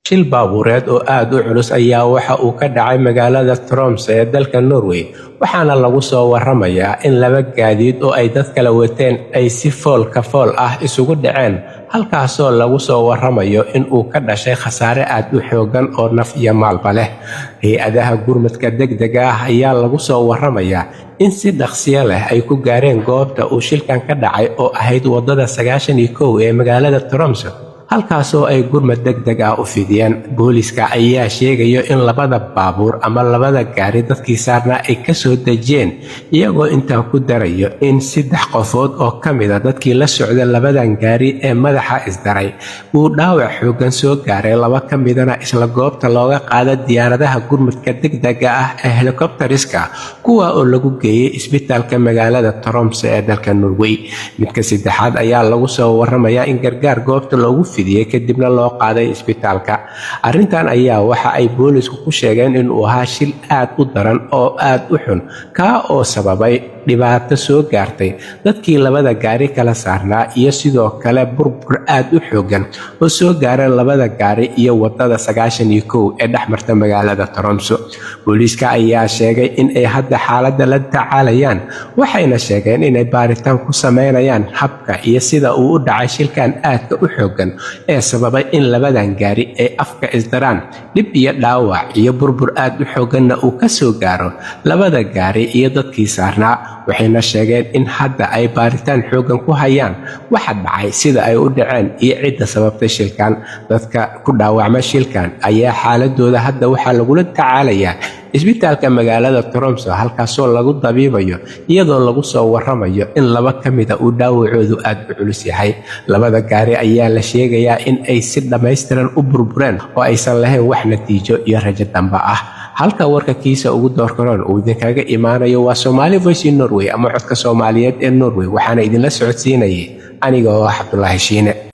shil baabuureed oo aad u culus ayaa waxa uu ka dhacay magaalada Tromsø ee dalka Norway waxaana lagu soo waramayaa in laba gaadiid oo ay dad kala wateen ay si fool ka fool ah isugu dhaceen halkaasoo lagu soo waramayo in uu ka dhashay khasaare aad u xoogan oo naf iyo maalba leh. Hay'adaha gurmadka degdega ah ayaa lagu soo waramayaa in si dhaqsiyo leh ay ku gaareen goobta uu shilkan ka dhacay oo ahayd wadada 91 ee magaalada Tromsø halkaasoo ay gurmad degdeg ah u fidiyeen. Booliska ayaa sheegaya in labada baabuur ama labada gaari dadkii saarnaa ay ka soo dejiyeen iyagoo intaa ku darayo in 3 qofood oo ka mid ah dadkii la socda labadan gaari ee madaxa isdaray uu dhaawac xoogan soo gaaray. Laba ka midana isla goobta looga qaaday diyaaradaha gurmadka degdega ah ee helicopteriska kuwa oo lagu geeyay isbitaalka magaalada Tromsø ee dalka Norway. Midka saddexaad ayaa lagu soo waramayaa in gargaar goobta loogu kadibna loo qaaday isbitaalka. Arrintan ayaa waxa ay boolisku ku sheegeen in uu ahaa shil aad u daran oo aad u xun ka oo sababay dhibaato soo gaartay dadkii labada gaari kala saarnaa iyo sidoo kale burbur aad u xoogan oo soo gaaray labada gaari iyo wadada 91 ee dhexmarta magaalada Tromsø. Booliska ayaa sheegay in ay hadda xaaladda la tacaalayaan waxayna sheegeen in ay baaritaan ku sameynayaan habka iyo sida uu u dhacay shilkan aadka u xoogan ee sababay in labadan gaari ay afka isdaraan dhib iyo dhaawac iyo burbur aad u xooganna uu ka soo gaaro labada gaari iyo dadkii saarnaa. Waxayna sheegeen in hadda ay baaritaan xoogan ku hayaan waxa dhacay sida ay u dhaceen iyo cidda sababtay shilkan. Dadka ku dhaawacmay shilkan ayaa xaaladooda hadda waxa lagula tacaalayaa isbitaalka magaalada Tromsø halkaasoo lagu dabiibayo iyadoo lagu soo waramayo in laba ka mid ah uu dhaawacoodu aad u culus yahay. Labada gaari ayaa la sheegayaa in ay si dhammaystiran u burbureen oo aysan lahayn wax natiijo iyo rajo dambe ah. halka warka kiisa ugu doorkaroon uu idinkaga imaanayo waa Somali Voice in Norway ama codka Soomaaliyeed ee Norway waxaana idinla socodsiinayay aniga oo Cabdullaahi Shiine.